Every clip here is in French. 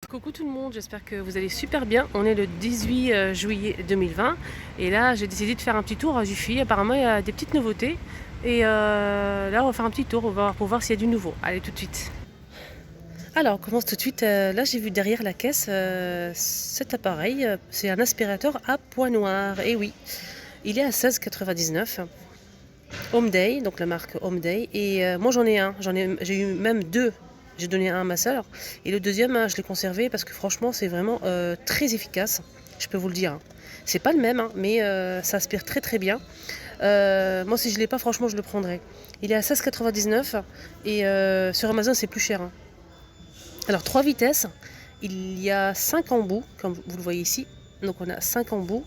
Coucou tout le monde, j'espère que vous allez super bien. On est le 18 juillet 2020 et là j'ai décidé de faire un petit tour à Jiffy. Apparemment il y a des petites nouveautés et là on va faire un petit tour pour voir s'il y a du nouveau. Allez tout de suite. Alors on commence tout de suite. Là j'ai vu derrière la caisse cet appareil. C'est un aspirateur à poids noir. Et oui, il est à 16,99. Home Day, donc la marque Home Day. Et moi j'en ai un, j'ai eu même deux. J'ai donné un à ma soeur. Et le deuxième, je l'ai conservé parce que franchement c'est vraiment très efficace. Je peux vous le dire. C'est pas le même, mais ça aspire très très bien. Moi si je l'ai pas, franchement je le prendrais. Il est à 16,99 et sur Amazon c'est plus cher. Alors 3 vitesses, il y a 5 embouts, comme vous le voyez ici. Donc on a 5 embouts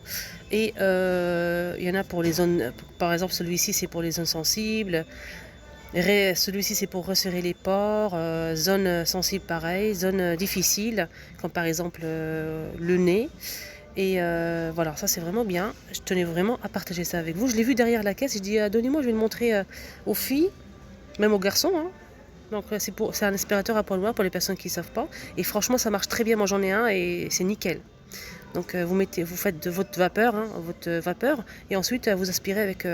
et il y en a pour les zones, par exemple celui-ci c'est pour les zones sensibles, celui-ci c'est pour resserrer les pores, zone sensible pareil, zone difficile, comme par exemple le nez. Et voilà, ça c'est vraiment bien. Je tenais vraiment à partager ça avec vous. Je l'ai vu derrière la caisse, je dis donnez-moi, je vais le montrer aux filles, même aux garçons. Donc c'est un aspirateur à poids noir pour les personnes qui ne savent pas. Et franchement ça marche très bien, moi j'en ai un et c'est nickel. Donc vous faites de votre vapeur, et ensuite vous aspirez avec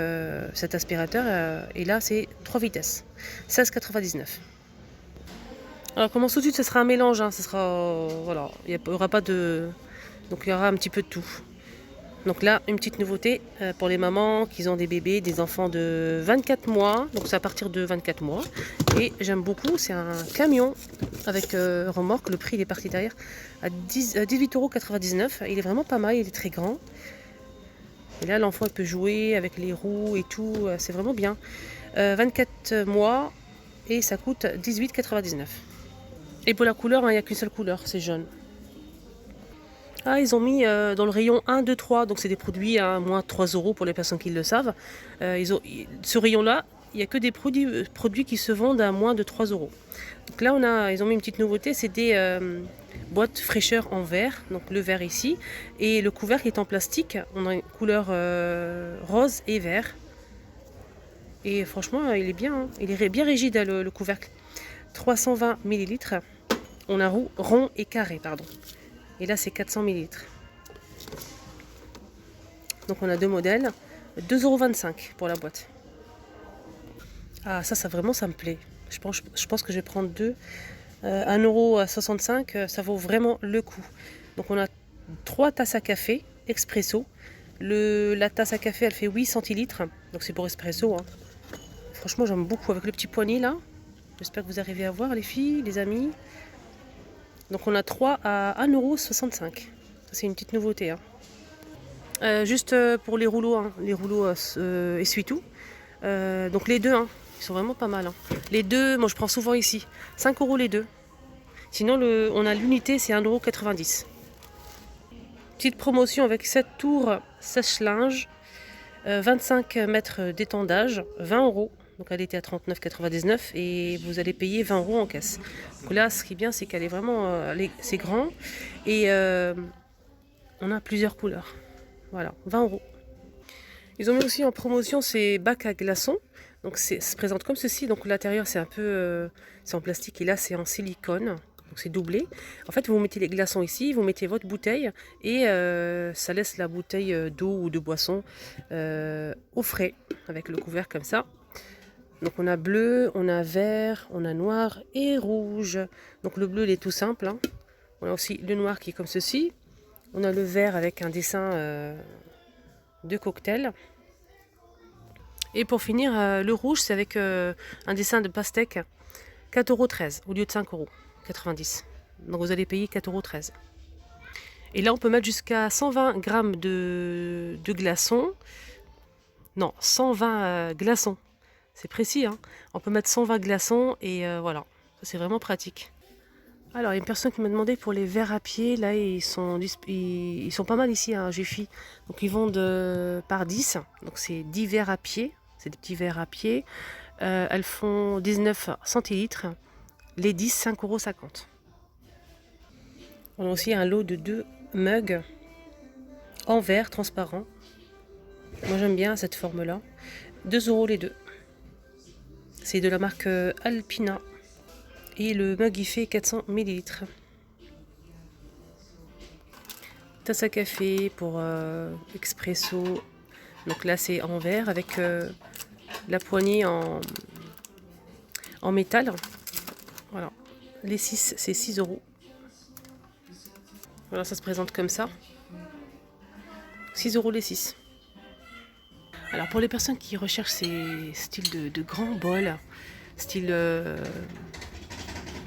cet aspirateur et là c'est 3 vitesses, 16,99. Alors comment tout de suite, ce sera un mélange, ce sera voilà, il n'y aura pas de, donc il y aura un petit peu de tout. Donc là, une petite nouveauté pour les mamans qui ont des bébés, des enfants de 24 mois. Donc c'est à partir de 24 mois. Et j'aime beaucoup, c'est un camion avec remorque. Le prix il est parti derrière à 18,99 €. Il est vraiment pas mal, il est très grand. Et là, l'enfant peut jouer avec les roues et tout. C'est vraiment bien. 24 mois et ça coûte 18,99 €. Et pour la couleur, il n'y a qu'une seule couleur, c'est jaune. Ah, ils ont mis dans le rayon 1, 2, 3, donc c'est des produits à moins 3 € pour les personnes qui le savent. Ce rayon-là, il n'y a que des produits qui se vendent à moins de 3 €. Donc là, ils ont mis une petite nouveauté, c'est des boîtes fraîcheur en verre, donc le verre ici, et le couvercle est en plastique. On a une couleur rose et vert. Et franchement, il est bien, il est bien rigide le couvercle. 320 millilitres. On a rond et carré, pardon. Et là, c'est 400 millilitres. Donc, on a deux modèles. 2,25 € pour la boîte. Ah, ça vraiment, ça me plaît. Je pense que je vais prendre deux. 1,65 €, ça vaut vraiment le coup. Donc, on a 3 tasses à café expresso. La tasse à café, elle fait 8 centilitres. Donc, c'est pour espresso. Franchement, j'aime beaucoup avec le petit poignet là. J'espère que vous arrivez à voir, les filles, les amis. Donc on a 3 à 1,65 €. C'est une petite nouveauté. Juste pour les rouleaux essuie-tout. Donc les deux, ils sont vraiment pas mal. Les deux, moi je prends souvent ici. 5 € les deux. Sinon on a l'unité, c'est 1,90 €. Petite promotion avec 7 tours sèche-linge. 25 mètres d'étendage, 20 €. Donc elle était à 39,99 € et vous allez payer 20 € en caisse. Donc là, ce qui est bien, c'est qu'elle est vraiment, c'est grand et on a plusieurs couleurs. Voilà, 20 €. Ils ont mis aussi en promotion ces bacs à glaçons. Donc ça se présente comme ceci. Donc l'intérieur c'est un peu, c'est en plastique et là c'est en silicone. Donc c'est doublé. En fait, vous mettez les glaçons ici, vous mettez votre bouteille et ça laisse la bouteille d'eau ou de boisson au frais avec le couvercle comme ça. Donc on a bleu, on a vert, on a noir et rouge. Donc le bleu il est tout simple. On a aussi le noir qui est comme ceci. On a le vert avec un dessin de cocktail. Et pour finir, le rouge c'est avec un dessin de pastèque. 4,13 € au lieu de 5,90 €. Donc vous allez payer 4,13 €. Et là on peut mettre jusqu'à 120 grammes de glaçons. Non, 120 glaçons. C'est précis, On peut mettre 120 glaçons et voilà. Ça, c'est vraiment pratique. Alors, il y a une personne qui m'a demandé pour les verres à pied. Là, ils sont pas mal ici à Jiffy. Donc, ils vendent par 10. Donc, c'est 10 verres à pied. C'est des petits verres à pied. Elles font 19 centilitres. Les 10, 5,50 €. On a aussi un lot de 2 mugs en verre transparent. Moi, j'aime bien cette forme-là. 2 € les deux. C'est de la marque Alpina. Et le mug, il fait 400 millilitres. tasse à café pour expresso. Donc là c'est en verre avec la poignée en métal. Voilà. Les 6 c'est 6 euros. Voilà, ça se présente comme ça. 6 euros les 6. Alors pour les personnes qui recherchent ces styles de grands bols, style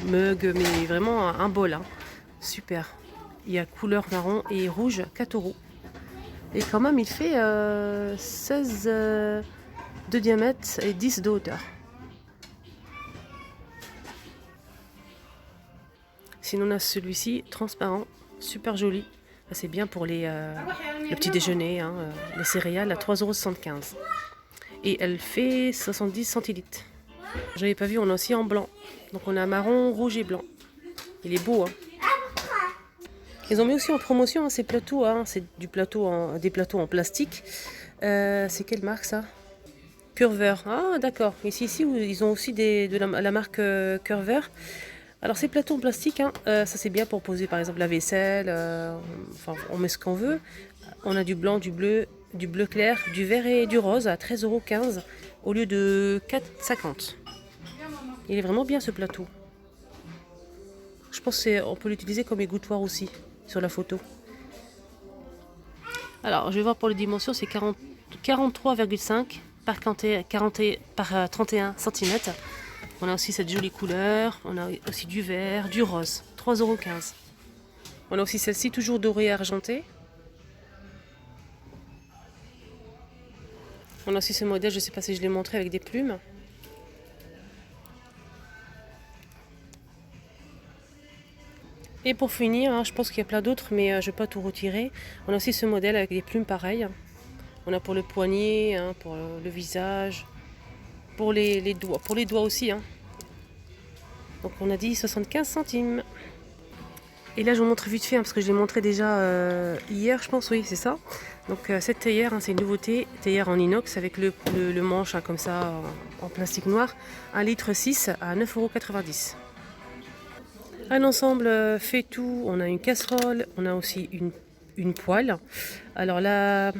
mug, mais vraiment un bol, hein. Super. Il y a couleur marron et rouge, 4 euros. Et quand même il fait 16 de diamètre et 10 de hauteur. Sinon on a celui-ci, transparent, super joli. C'est bien pour le petit déjeuner, hein, les céréales à 3,75 €. Et elle fait 70 centilitres. J'avais pas vu, on a aussi en blanc. Donc on a marron, rouge et blanc. Il est beau, hein. Ils ont mis aussi en promotion, hein, ces plateaux, hein, c'est des plateaux en plastique. C'est quelle marque ça? Curver. Ah d'accord. Ici ils ont aussi de la marque Curver. Alors ces plateaux en plastique, hein, ça c'est bien pour poser par exemple la vaisselle, enfin on met ce qu'on veut. On a du blanc, du bleu clair, du vert et du rose à 13,15 € au lieu de 4,50 €. Il est vraiment bien ce plateau. Je pense qu'on peut l'utiliser comme égouttoir aussi sur la photo. Alors je vais voir pour les dimensions, c'est 43,5 par 31 cm. On a aussi cette jolie couleur, on a aussi du vert, du rose, 3,15 €. On a aussi celle-ci, toujours dorée et argentée. On a aussi ce modèle, je ne sais pas si je l'ai montré, avec des plumes. Et pour finir, hein, je pense qu'il y a plein d'autres, mais je ne vais pas tout retirer. On a aussi ce modèle avec des plumes pareilles. On a pour le poignet, hein, pour le visage, pour les doigts. Pour les doigts aussi. Hein. Donc on a dit 75 centimes. Et là je vous montre vite fait, hein, parce que je l'ai montré déjà hier, je pense, oui, c'est ça. Donc cette théière, hein, c'est une nouveauté, théière en inox avec le manche, hein, comme ça, en plastique noir. 1,6 litre à 9,90 €. Un ensemble fait tout, on a une casserole, on a aussi une poêle. Alors la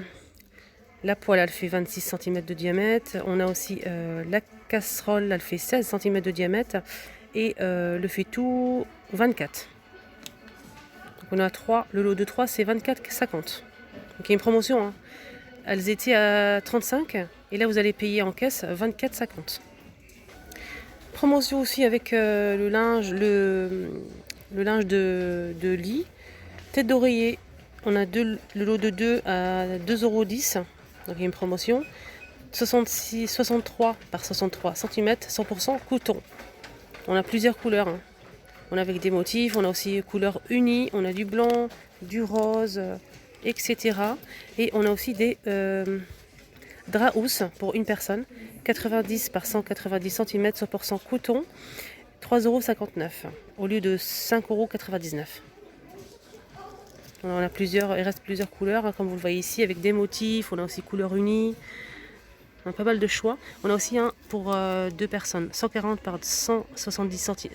poêle, elle fait 26 cm de diamètre. On a aussi la casserole, elle fait 16 cm de diamètre. Et le fait tout, 24. Donc on a 3, le lot de 3, c'est 24,50 €. Donc il y a une promotion, hein. Elles étaient à 35 et là vous allez payer en caisse 24,50 €. Promotion aussi avec le linge de lit, tête d'oreiller. On a le lot de 2 à 2,10 €. Donc il y a une promotion. 63 par 63 cm, 100% coton. On a plusieurs couleurs, hein. On a avec des motifs, on a aussi couleur unie, on a du blanc, du rose, etc. Et on a aussi des draps housses pour une personne. 90 par 190 cm, 100% coton, 3,59 € au lieu de 5,99 €. On a plusieurs, il reste plusieurs couleurs, hein, comme vous le voyez ici, avec des motifs. On a aussi couleur unie. On a pas mal de choix. On a aussi un pour deux personnes, 140 par 170 cm.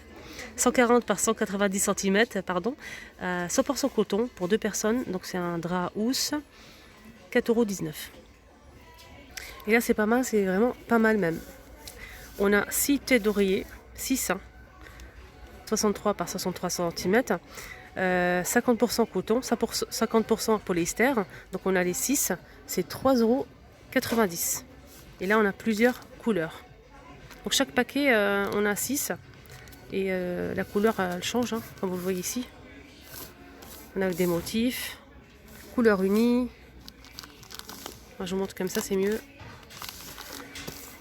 140 par 190 cm, pardon, 100% coton pour deux personnes. Donc c'est un drap housse, 4,19 €. Et là c'est pas mal, c'est vraiment pas mal même. On a 6 têtes d'oreiller, 6, hein, 63 par 63 cm, 50% coton, 50% polyester. Donc on a les 6, c'est 3,90 €. Et là on a plusieurs couleurs. Donc chaque paquet on a 6. Et la couleur elle change, hein, comme vous le voyez ici. On a des motifs, couleur unie. Moi, je vous montre comme ça, c'est mieux.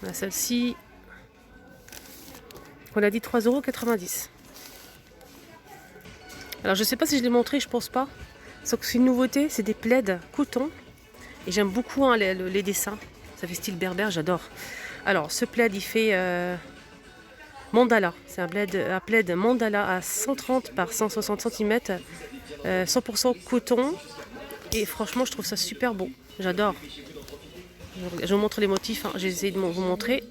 On a celle-ci. On a dit 3,90 €. Alors je sais pas si je l'ai montré, je pense pas. Sauf que c'est une nouveauté, c'est des plaids coton. Et j'aime beaucoup, hein, les dessins. Ça fait style berbère, j'adore. Alors ce plaid il fait mandala. C'est un plaid mandala à 130 par 160 cm. 100% coton. Et franchement je trouve ça super beau. J'adore. Je vous montre les motifs, hein. J'ai essayé de vous montrer.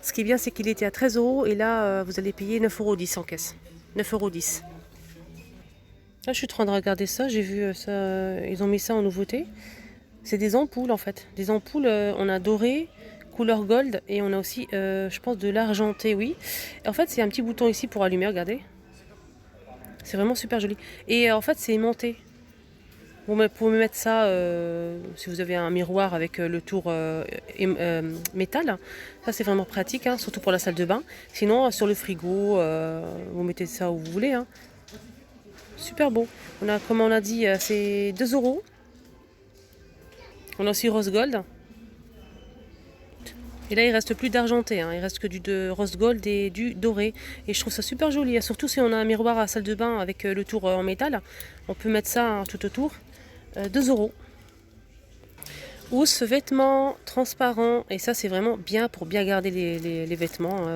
Ce qui est bien, c'est qu'il était à 13 € et là vous allez payer 9,10 € en caisse. 9,10 €. Là, je suis en train de regarder ça. J'ai vu ça. Ils ont mis ça en nouveauté. C'est des ampoules en fait. Des ampoules, on a doré, couleur gold et on a aussi, je pense, de l'argenté, oui. Et en fait, c'est un petit bouton ici pour allumer, regardez. C'est vraiment super joli. Et en fait, c'est aimanté. Vous pouvez mettre ça si vous avez un miroir avec le tour métal. Ça, c'est vraiment pratique, hein, surtout pour la salle de bain. Sinon, sur le frigo, vous mettez ça où vous voulez. Hein. Super beau. On a, comme on a dit, c'est 2 euros. On a aussi rose gold. Et là, il reste plus d'argenté, hein. Il reste que du de rose gold et du doré. Et je trouve ça super joli, hein. Surtout si on a un miroir à salle de bain avec le tour en métal. On peut mettre ça hein, tout autour. 2 euros. Housse, vêtements transparents. Et ça, c'est vraiment bien pour bien garder les vêtements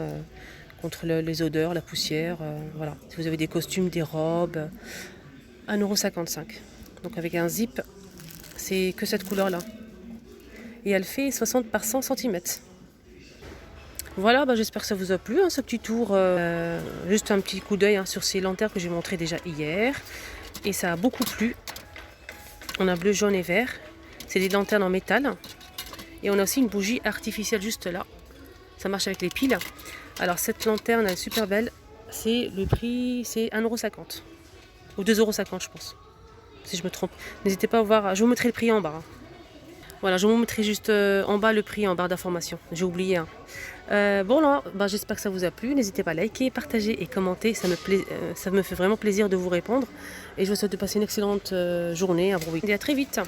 contre les odeurs, la poussière. Voilà. Si vous avez des costumes, des robes, 1,55 €. Donc avec un zip, c'est que cette couleur-là. Et elle fait 60 par 100 cm. Voilà, bah, j'espère que ça vous a plu, hein, ce petit tour. Juste un petit coup d'œil hein, sur ces lanternes que j'ai montrées déjà hier. Et ça a beaucoup plu. On a bleu, jaune et vert. C'est des lanternes en métal. Et on a aussi une bougie artificielle juste là. Ça marche avec les piles. Alors cette lanterne, elle est super belle. C'est le prix, c'est 1,50 € ou 2,50 € je pense. Si je me trompe. N'hésitez pas à voir, je vous mettrai le prix en bas. Hein. Voilà, je vous mettrai juste en bas le prix en barre d'information. J'ai oublié. Hein. Bon là, bah, j'espère que ça vous a plu. N'hésitez pas à liker, partager et commenter. Ça me fait vraiment plaisir de vous répondre. Et je vous souhaite de passer une excellente journée, un bon week-end. Et à très vite.